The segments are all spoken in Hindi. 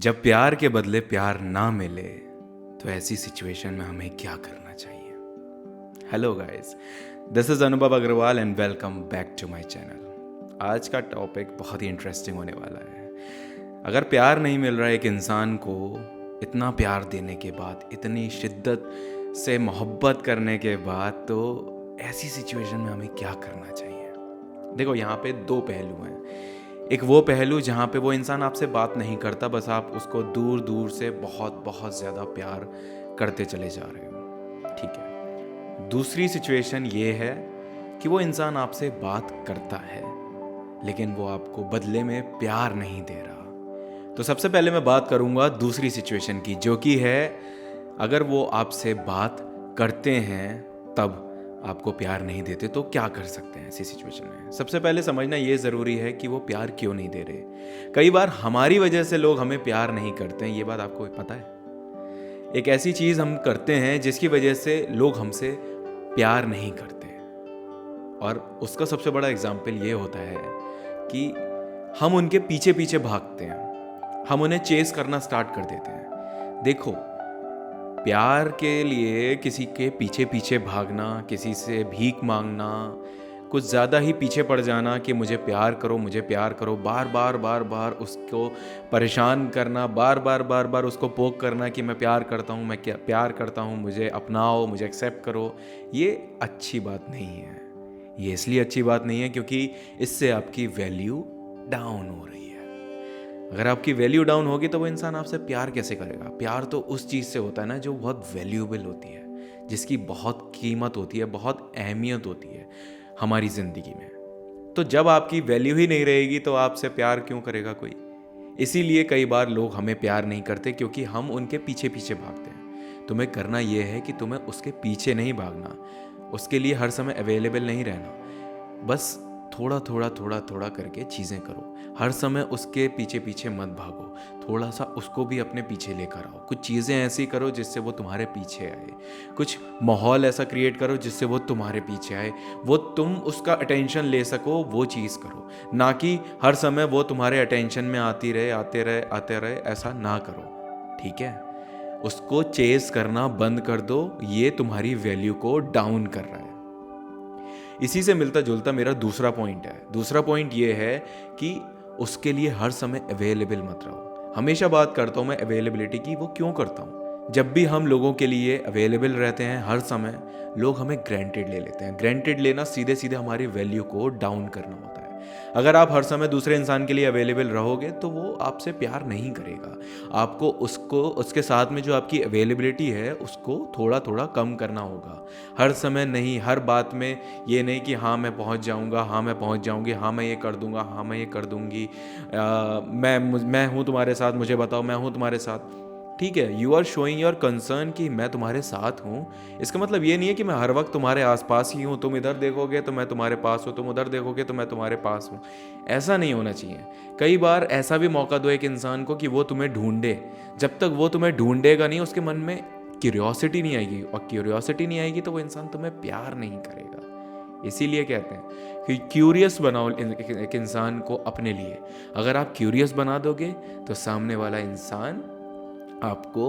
जब प्यार के बदले प्यार ना मिले तो ऐसी सिचुएशन में हमें क्या करना चाहिए। Hello guys, this is Anubhav Agrawal and welcome back to my channel. आज का टॉपिक बहुत ही इंटरेस्टिंग होने वाला है। अगर प्यार नहीं मिल रहा है एक इंसान को, इतना प्यार देने के बाद, इतनी शिद्दत से मोहब्बत करने के बाद, तो ऐसी सिचुएशन में हमें क्या करना चाहिए। देखो, यहाँ पे दो पहलू हैं। एक वो पहलू जहाँ पे वो इंसान आपसे बात नहीं करता, बस आप उसको दूर दूर से बहुत बहुत ज़्यादा प्यार करते चले जा रहे हो, ठीक है। दूसरी सिचुएशन ये है कि वो इंसान आपसे बात करता है लेकिन वो आपको बदले में प्यार नहीं दे रहा। तो सबसे पहले मैं बात करूँगा दूसरी सिचुएशन की, जो कि है अगर वो आपसे बात करते हैं तब आपको प्यार नहीं देते, तो क्या कर सकते हैं ऐसी सिचुएशन में। सबसे पहले समझना ये ज़रूरी है कि वो प्यार क्यों नहीं दे रहे। कई बार हमारी वजह से लोग हमें प्यार नहीं करते हैं, ये बात आपको पता है। एक ऐसी चीज़ हम करते हैं जिसकी वजह से लोग हमसे प्यार नहीं करते, और उसका सबसे बड़ा एग्जाम्पल ये होता है कि हम उनके पीछे पीछे भागते हैं, हम उन्हें चेस करना स्टार्ट कर देते हैं। देखो, प्यार के लिए किसी के पीछे पीछे भागना, किसी से भीख मांगना, कुछ ज़्यादा ही पीछे पड़ जाना कि मुझे प्यार करो, मुझे प्यार करो, बार बार उसको परेशान करना, बार बार उसको पोक करना कि मैं प्यार करता हूँ, मैं क्या प्यार करता हूँ, मुझे अपनाओ, मुझे एक्सेप्ट करो, ये अच्छी बात नहीं है। ये इसलिए अच्छी बात नहीं है क्योंकि इससे आपकी वैल्यू डाउन हो रही है। अगर आपकी वैल्यू डाउन होगी तो वो इंसान आपसे प्यार कैसे करेगा। प्यार तो उस चीज़ से होता है ना जो बहुत वैल्यूएबल होती है, जिसकी बहुत कीमत होती है, बहुत अहमियत होती है हमारी ज़िंदगी में। तो जब आपकी वैल्यू ही नहीं रहेगी तो आपसे प्यार क्यों करेगा कोई। इसीलिए कई बार लोग हमें प्यार नहीं करते, क्योंकि हम उनके पीछे पीछे भागते हैं। तुम्हें करना ये है कि तुम्हें उसके पीछे नहीं भागना, उसके लिए हर समय अवेलेबल नहीं रहना। बस थोड़ा थोड़ा करके चीज़ें करो। हर समय उसके पीछे पीछे मत भागो, थोड़ा सा उसको भी अपने पीछे लेकर आओ। कुछ चीज़ें ऐसी करो जिससे वो तुम्हारे पीछे आए, कुछ माहौल ऐसा क्रिएट करो जिससे वो तुम्हारे पीछे आए, वो तुम उसका अटेंशन ले सको, वो चीज़ करो। ना कि हर समय वो तुम्हारे अटेंशन में आते रहे, ऐसा ना करो, ठीक है। उसको चेस करना बंद कर दो, ये तुम्हारी वैल्यू को डाउन कर रहा है। इसी से मिलता जुलता मेरा दूसरा पॉइंट है। दूसरा पॉइंट ये है कि उसके लिए हर समय अवेलेबल मत रहो। हमेशा बात करता हूँ मैं अवेलेबिलिटी की। वो क्यों करता हूँ? जब भी हम लोगों के लिए अवेलेबल रहते हैं हर समय, लोग हमें ग्रांटेड ले लेते हैं। ग्रांटेड लेना सीधे सीधे हमारी वैल्यू को डाउन करना होता है। अगर आप हर समय दूसरे इंसान के लिए अवेलेबल रहोगे तो वो आपसे प्यार नहीं करेगा। आपको उसको, उसके साथ में जो आपकी अवेलेबिलिटी है उसको थोड़ा थोड़ा कम करना होगा। हर समय नहीं, हर बात में ये नहीं कि हाँ मैं पहुंच जाऊंगा, हाँ मैं पहुंच जाऊंगी, हाँ मैं ये कर दूंगा, हाँ मैं ये कर दूंगी, मैं हूँ तुम्हारे साथ, मुझे बताओ, मैं हूँ तुम्हारे साथ। ठीक है, you are showing your concern कि मैं तुम्हारे साथ हूँ। इसका मतलब ये नहीं है कि मैं हर वक्त तुम्हारे आसपास ही हूँ। तुम इधर देखोगे तो मैं तुम्हारे पास हूँ, तुम उधर देखोगे तो मैं तुम्हारे पास हूँ। ऐसा नहीं होना चाहिए। कई बार ऐसा भी मौका दो एक इंसान को कि वो तुम्हें ढूंढे। जब तक वो तुम्हें ढूंढेगा नहीं, उसके मन में क्यूरियोसिटी नहीं आएगी, और क्यूरियोसिटी नहीं आएगी तो वो इंसान तुम्हें प्यार नहीं करेगा। इसीलिए कहते हैं कि क्यूरियस बनाओ एक इंसान को अपने लिए। अगर आप क्यूरियस बना दोगे तो सामने वाला इंसान आपको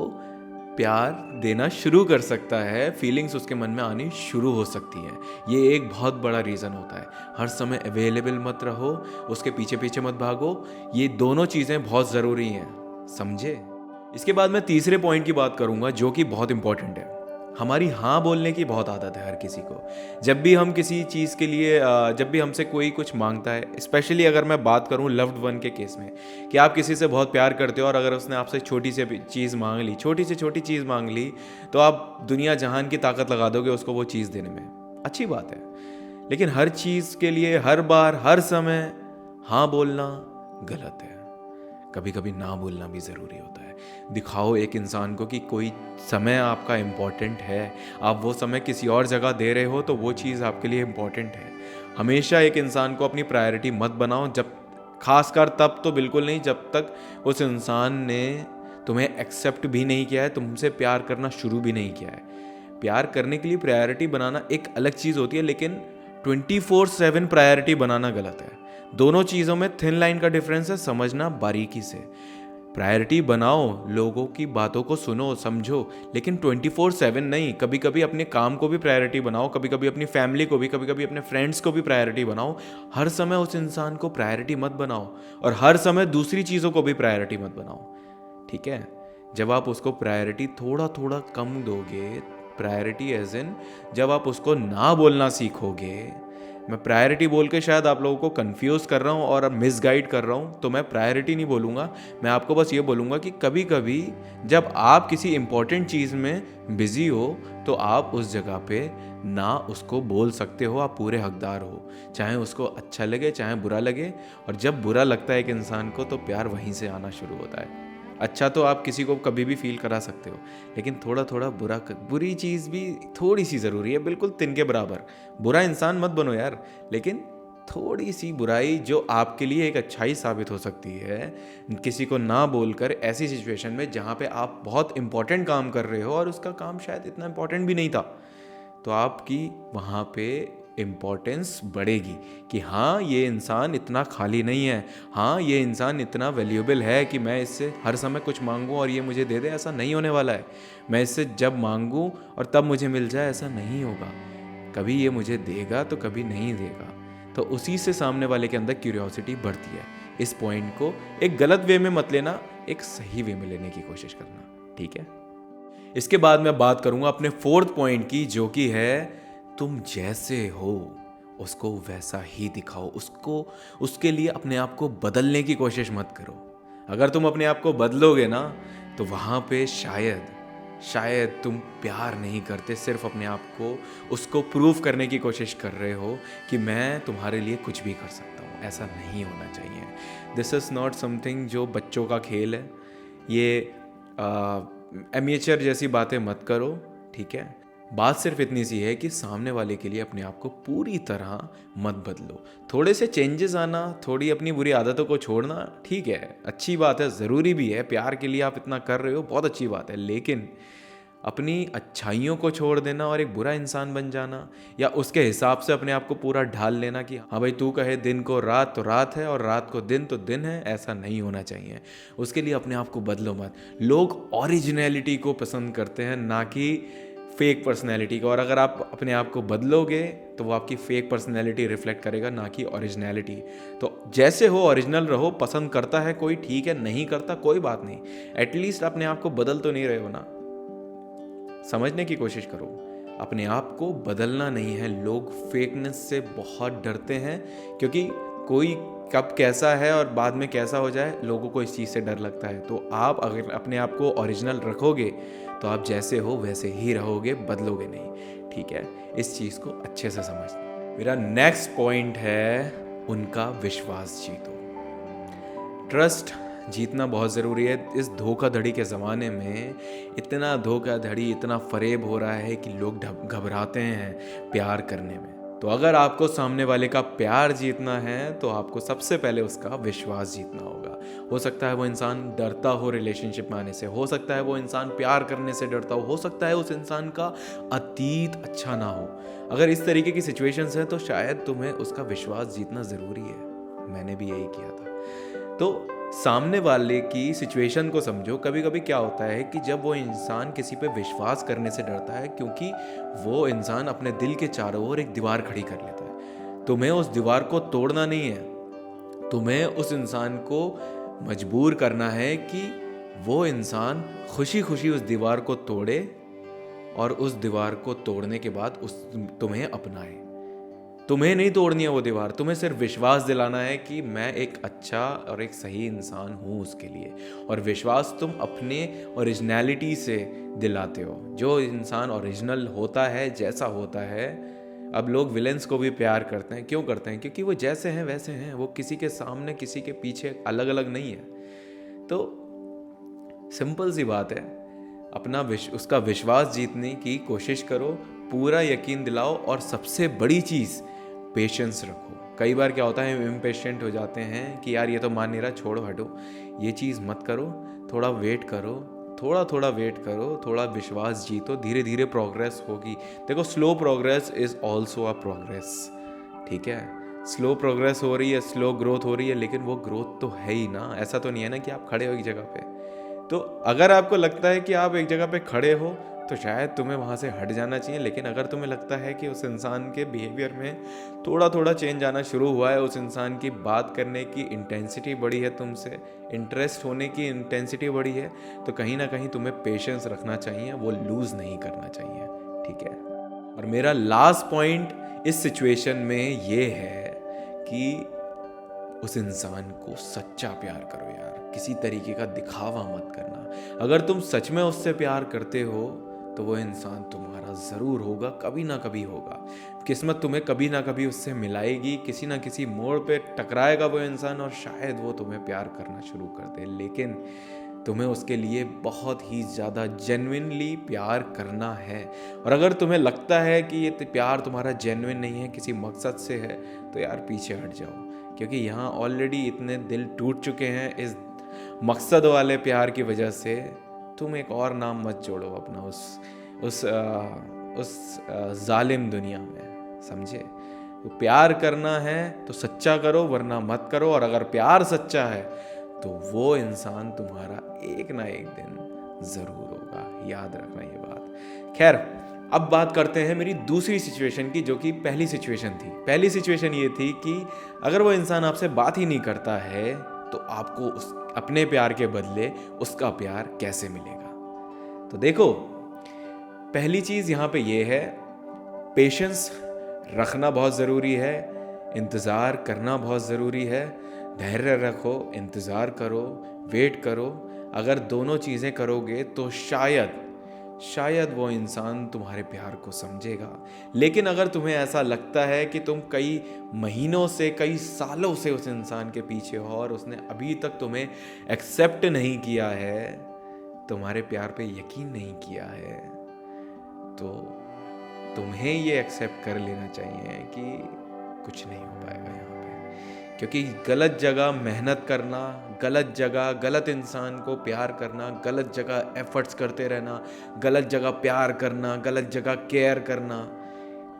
प्यार देना शुरू कर सकता है, फीलिंग्स उसके मन में आनी शुरू हो सकती हैं। ये एक बहुत बड़ा रीज़न होता है। हर समय अवेलेबल मत रहो, उसके पीछे पीछे मत भागो। ये दोनों चीज़ें बहुत ज़रूरी हैं, समझे। इसके बाद मैं तीसरे पॉइंट की बात करूंगा जो कि बहुत इंपॉर्टेंट है। हमारी हाँ बोलने की बहुत आदत है हर किसी को। जब भी हम किसी चीज़ के लिए जब भी हमसे कोई कुछ मांगता है, स्पेशली अगर मैं बात करूं लव्ड वन के केस में, कि आप किसी से बहुत प्यार करते हो और अगर उसने आपसे छोटी सी चीज़ मांग ली, छोटी से छोटी चीज़ मांग ली, तो आप दुनिया जहान की ताकत लगा दोगे उसको वो चीज़ देने में। अच्छी बात है, लेकिन हर चीज़ के लिए हर बार हर समय हाँ बोलना गलत है। कभी कभी ना बोलना भी ज़रूरी होता है। दिखाओ एक इंसान को कि कोई समय आपका इम्पॉर्टेंट है, आप वो समय किसी और जगह दे रहे हो तो वो चीज़ आपके लिए इम्पॉर्टेंट है। हमेशा एक इंसान को अपनी प्रायोरिटी मत बनाओ, जब खासकर तब तो बिल्कुल नहीं जब तक उस इंसान ने तुम्हें एक्सेप्ट भी नहीं किया है, तुमसे प्यार करना शुरू भी नहीं किया है। प्यार करने के लिए प्रायोरिटी बनाना एक अलग चीज़ होती है, लेकिन 24/7 प्रायोरिटी बनाना गलत है। दोनों चीज़ों में थिन लाइन का डिफरेंस है, समझना बारीकी से। प्रायोरिटी बनाओ, लोगों की बातों को सुनो समझो, लेकिन 24/7 नहीं। कभी कभी अपने काम को भी प्रायोरिटी बनाओ, कभी कभी अपनी फैमिली को भी, कभी कभी अपने फ्रेंड्स को भी प्रायोरिटी बनाओ। हर समय उस इंसान को प्रायोरिटी मत बनाओ, और हर समय दूसरी चीज़ों को भी प्रायोरिटी मत बनाओ, ठीक है। जब आप उसको प्रायोरिटी थोड़ा थोड़ा कम दोगे, प्रायोरिटी एज इन जब आप उसको ना बोलना सीखोगे, मैं प्रायोरिटी बोल के शायद आप लोगों को कंफ्यूज कर रहा हूँ और मिसगाइड कर रहा हूँ, तो मैं प्रायोरिटी नहीं बोलूँगा। मैं आपको बस ये बोलूँगा कि कभी कभी जब आप किसी इंपॉर्टेंट चीज़ में बिजी हो, तो आप उस जगह पे ना उसको बोल सकते हो। आप पूरे हकदार हो, चाहे उसको अच्छा लगे चाहे बुरा लगे। और जब बुरा लगता है एक इंसान को, तो प्यार वहीं से आना शुरू होता है। अच्छा तो आप किसी को कभी भी फील करा सकते हो, लेकिन थोड़ा थोड़ा बुरी चीज़ भी थोड़ी सी ज़रूरी है, बिल्कुल तिन के बराबर। बुरा इंसान मत बनो यार, लेकिन थोड़ी सी बुराई जो आपके लिए एक अच्छाई साबित हो सकती है, किसी को ना बोलकर ऐसी सिचुएशन में जहाँ पे आप बहुत इंपॉर्टेंट काम कर रहे हो और उसका काम शायद इतना इंपॉर्टेंट भी नहीं था, तो आपकी वहाँ पे इम्पोर्टेंस बढ़ेगी कि हाँ ये इंसान इतना खाली नहीं है, हाँ ये इंसान इतना वैल्यूएबल है कि मैं इससे हर समय कुछ मांगूँ और ये मुझे दे दे, ऐसा नहीं होने वाला है। मैं इससे जब मांगूँ और तब मुझे मिल जाए, ऐसा नहीं होगा। कभी ये मुझे देगा तो कभी नहीं देगा। तो उसी से सामने वाले के अंदर क्यूरियोसिटी बढ़ती है। इस पॉइंट को एक गलत वे में मत लेना, एक सही वे में लेने की कोशिश करना, ठीक है। इसके बाद मैं बात करूंगा अपने फोर्थ पॉइंट की, जो कि है तुम जैसे हो उसको वैसा ही दिखाओ। उसके लिए अपने आप को बदलने की कोशिश मत करो। अगर तुम अपने आप को बदलोगे ना, तो वहां पे शायद तुम प्यार नहीं करते, सिर्फ अपने आप को उसको प्रूव करने की कोशिश कर रहे हो कि मैं तुम्हारे लिए कुछ भी कर सकता हूँ। ऐसा नहीं होना चाहिए। दिस इज़ नॉट समथिंग जो बच्चों का खेल है। ये एमेचर जैसी बातें मत करो, ठीक है। बात सिर्फ इतनी सी है कि सामने वाले के लिए अपने आप को पूरी तरह मत बदलो। थोड़े से चेंजेस आना, थोड़ी अपनी बुरी आदतों को छोड़ना, ठीक है, अच्छी बात है, ज़रूरी भी है। प्यार के लिए आप इतना कर रहे हो, बहुत अच्छी बात है। लेकिन अपनी अच्छाइयों को छोड़ देना और एक बुरा इंसान बन जाना, या उसके हिसाब से अपने आप को पूरा ढाल लेना कि हाँ भाई तू कहे दिन को रात तो रात है और रात को दिन तो दिन है, ऐसा नहीं होना चाहिए। उसके लिए अपने आप को बदलो मत। लोग ओरिजिनलिटी को पसंद करते हैं, ना कि फेक पर्सनैलिटी को। और अगर आप अपने आप को बदलोगे तो वो आपकी फेक पर्सनैलिटी रिफ्लेक्ट करेगा, ना कि ओरिजिनलिटी। तो जैसे हो ओरिजिनल रहो। पसंद करता है कोई, ठीक है, नहीं करता कोई बात नहीं, एटलीस्ट अपने आप को बदल तो नहीं रहे हो ना। समझने की कोशिश करो, अपने आप को बदलना नहीं है। लोग फेकनेस से बहुत डरते हैं, क्योंकि कोई कब कैसा है और बाद में कैसा हो जाए, लोगों को इस चीज़ से डर लगता है। तो आप अगर अपने आप को ओरिजिनल रखोगे, तो आप जैसे हो वैसे ही रहोगे, बदलोगे नहीं, ठीक है। इस चीज़ को अच्छे से समझना। मेरा नेक्स्ट पॉइंट है उनका विश्वास जीतो। ट्रस्ट जीतना बहुत ज़रूरी है। इस धोखाधड़ी के ज़माने में इतना धोखाधड़ी, इतना फरेब हो रहा है कि लोग घबराते हैं प्यार करने में। तो अगर आपको सामने वाले का प्यार जीतना है, तो आपको सबसे पहले उसका विश्वास जीतना होगा। हो सकता है वो इंसान डरता हो रिलेशनशिप में आने से, हो सकता है वो इंसान प्यार करने से डरता हो सकता है उस इंसान का अतीत अच्छा ना हो। अगर इस तरीके की सिचुएशंस हैं, तो शायद तुम्हें उसका विश्वास जीतना ज़रूरी है। मैंने भी यही किया था। तो सामने वाले की सिचुएशन को समझो। कभी कभी क्या होता है कि जब वो इंसान किसी पे विश्वास करने से डरता है, क्योंकि वो इंसान अपने दिल के चारों ओर एक दीवार खड़ी कर लेता है। तुम्हें उस दीवार को तोड़ना नहीं है, तुम्हें उस इंसान को मजबूर करना है कि वो इंसान खुशी खुशी उस दीवार को तोड़े, और उस दीवार को तोड़ने के बाद तुम्हें अपनाए। तुम्हें नहीं तोड़नी है वो दीवार, तुम्हें सिर्फ विश्वास दिलाना है कि मैं एक अच्छा और एक सही इंसान हूँ उसके लिए। और विश्वास तुम अपने ओरिजिनलिटी से दिलाते हो। जो इंसान ओरिजिनल होता है, जैसा होता है। अब लोग विलेंस को भी प्यार करते हैं, क्यों करते हैं? क्योंकि वो जैसे हैं वैसे हैं, वो किसी के सामने किसी के पीछे अलग अलग नहीं है। तो सिंपल सी बात है, अपना उसका विश्वास जीतने की कोशिश करो, पूरा यकीन दिलाओ, और सबसे बड़ी चीज़ पेशेंस रखो। कई बार क्या होता है, इम्पेशेंट हो जाते हैं कि यार ये तो मान नहीं रहा, छोड़ो हटो। ये चीज़ मत करो, थोड़ा वेट करो, थोड़ा वेट करो, थोड़ा विश्वास जीतो, धीरे धीरे प्रोग्रेस होगी। देखो, slow progress is also a progress, ठीक है। स्लो प्रोग्रेस हो रही है, स्लो ग्रोथ हो रही है, लेकिन वो ग्रोथ तो है ही ना। ऐसा तो नहीं है ना कि आप खड़े हो एक जगह पे। तो अगर आपको लगता है कि आप एक जगह पे खड़े हो तो शायद तुम्हें वहाँ से हट जाना चाहिए। लेकिन अगर तुम्हें लगता है कि उस इंसान के बिहेवियर में थोड़ा थोड़ा चेंज आना शुरू हुआ है, उस इंसान की बात करने की इंटेंसिटी बढ़ी है, तुमसे इंटरेस्ट होने की इंटेंसिटी बढ़ी है, तो कहीं ना कहीं तुम्हें पेशेंस रखना चाहिए, वो लूज़ नहीं करना चाहिए। ठीक है। और मेरा लास्ट पॉइंट इस सिचुएशन में ये है कि उस इंसान को सच्चा प्यार करो यार, किसी तरीके का दिखावा मत करना। अगर तुम सच में उससे प्यार करते हो तो वो इंसान तुम्हारा ज़रूर होगा, कभी ना कभी होगा। किस्मत तुम्हें कभी ना कभी उससे मिलाएगी, किसी ना किसी मोड़ पे टकराएगा वो इंसान, और शायद वो तुम्हें प्यार करना शुरू कर दे। लेकिन तुम्हें उसके लिए बहुत ही ज़्यादा जेन्युइनली प्यार करना है। और अगर तुम्हें लगता है कि ये प्यार तुम्हारा जेन्युइन नहीं है, किसी मकसद से है, तो यार पीछे हट जाओ। क्योंकि यहाँ ऑलरेडी इतने दिल टूट चुके हैं इस मकसद वाले प्यार की वजह से। तुम एक और नाम मत जोड़ो अपना उस जालिम दुनिया में, समझे। तो प्यार करना है तो सच्चा करो, वरना मत करो। और अगर प्यार सच्चा है तो वो इंसान तुम्हारा एक ना एक दिन ज़रूर होगा, याद रखना ये बात। खैर, अब बात करते हैं मेरी दूसरी सिचुएशन की, जो कि पहली सिचुएशन थी। पहली सिचुएशन ये थी कि अगर वो इंसान आपसे बात ही नहीं करता है तो आपको अपने प्यार के बदले उसका प्यार कैसे मिलेगा। तो देखो, पहली चीज़ यहाँ पे ये है, पेशेंस रखना बहुत ज़रूरी है, इंतज़ार करना बहुत ज़रूरी है। धैर्य रखो, इंतज़ार करो, वेट करो। अगर दोनों चीज़ें करोगे तो शायद वो इंसान तुम्हारे प्यार को समझेगा। लेकिन अगर तुम्हें ऐसा लगता है कि तुम कई महीनों से, कई सालों से उस इंसान के पीछे हो और उसने अभी तक तुम्हें एक्सेप्ट नहीं किया है, तुम्हारे प्यार पे यकीन नहीं किया है, तो तुम्हें ये एक्सेप्ट कर लेना चाहिए कि कुछ नहीं हो पाएगा यहाँ पे। क्योंकि गलत जगह मेहनत करना, गलत जगह गलत इंसान को प्यार करना, गलत जगह एफर्ट्स करते रहना, गलत जगह प्यार करना, गलत जगह केयर करना,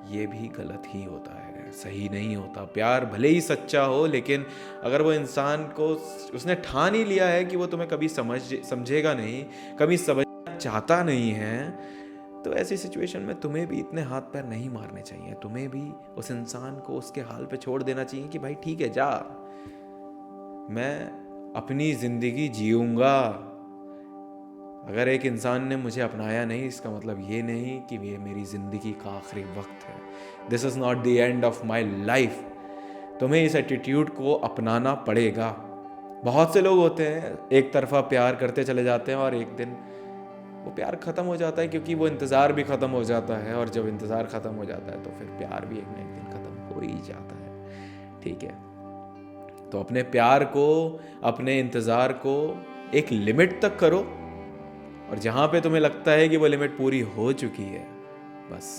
ये भी गलत ही होता है, सही नहीं होता। प्यार भले ही सच्चा हो, लेकिन अगर वो इंसान को उसने ठान ही लिया है कि वो तुम्हें कभी समझेगा नहीं, कभी समझना चाहता नहीं है, तो ऐसी सिचुएशन में तुम्हें भी इतने हाथ पैर नहीं मारने चाहिए। तुम्हें भी उस इंसान को उसके हाल पे छोड़ देना चाहिए कि भाई ठीक है, जा, मैं अपनी ज़िंदगी जीऊँगा। अगर एक इंसान ने मुझे अपनाया नहीं, इसका मतलब ये नहीं कि ये मेरी ज़िंदगी का आखिरी वक्त है। This is not the end of my life. तुम्हें इस एटीट्यूड को अपनाना पड़ेगा। बहुत से लोग होते हैं, एक तरफा प्यार करते चले जाते हैं और एक दिन वो प्यार ख़त्म हो जाता है, क्योंकि वो इंतज़ार भी ख़त्म हो जाता है। और जब इंतज़ार ख़त्म हो जाता है तो फिर प्यार भी एक ना एक दिन ख़त्म हो ही जाता है। ठीक है, तो अपने प्यार को, अपने इंतज़ार को एक लिमिट तक करो, और जहाँ पे तुम्हें लगता है कि वो लिमिट पूरी हो चुकी है, बस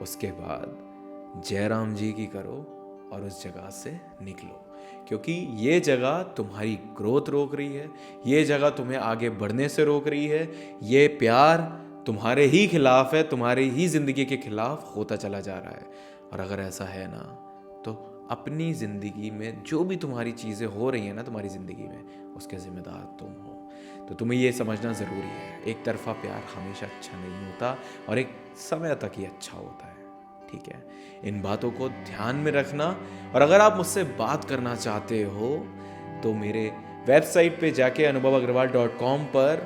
उसके बाद जयराम जी की करो और उस जगह से निकलो। क्योंकि ये जगह तुम्हारी ग्रोथ रोक रही है, ये जगह तुम्हें आगे बढ़ने से रोक रही है, ये प्यार तुम्हारे ही खिलाफ है, तुम्हारी ही ज़िंदगी के खिलाफ होता चला जा रहा है। और अगर ऐसा है ना, तो अपनी ज़िंदगी में जो भी तुम्हारी चीज़ें हो रही हैं ना तुम्हारी ज़िंदगी में, उसके ज़िम्मेदार तुम हो। तो तुम्हें ये समझना ज़रूरी है, एक तरफा प्यार हमेशा अच्छा नहीं होता और एक समय तक ही अच्छा होता है। ठीक है, इन बातों को ध्यान में रखना। और अगर आप मुझसे बात करना चाहते हो तो मेरे वेबसाइट पे जाके anubhavagarwal.com पर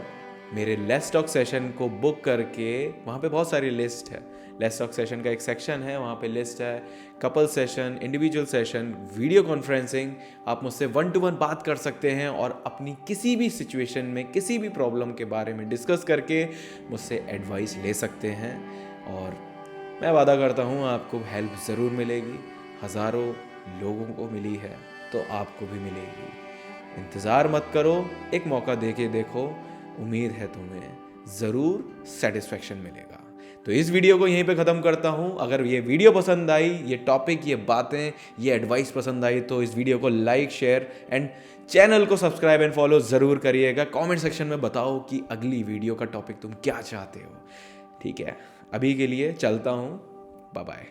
मेरे लेट्स टॉक सेशन को बुक करके, वहाँ पे बहुत सारी लिस्ट है। लेट्स टॉक सेशन का एक सेक्शन है, वहाँ पे लिस्ट है couple session, individual session, video conferencing. आप मुझसे 1-to-1 बात कर सकते हैं और अपनी किसी भी सिचुएशन में, किसी भी प्रॉब्लम के बारे में डिस्कस करके मुझसे एडवाइस ले सकते हैं। और मैं वादा करता हूँ आपको हेल्प ज़रूर मिलेगी। हज़ारों लोगों को मिली है तो आपको भी मिलेगी। इंतज़ार मत करो, एक मौका दे के देखो, उम्मीद है तुम्हें ज़रूर सेटिस्फेक्शन मिलेगा। तो इस वीडियो को यहीं पे ख़त्म करता हूँ। अगर ये वीडियो पसंद आई, ये टॉपिक, ये बातें, ये एडवाइस पसंद आई, तो इस वीडियो को लाइक, शेयर एंड चैनल को सब्सक्राइब एंड फॉलो ज़रूर करिएगा। कमेंट सेक्शन में बताओ कि अगली वीडियो का टॉपिक तुम क्या चाहते हो। ठीक है, अभी के लिए चलता हूँ, बाय बाय।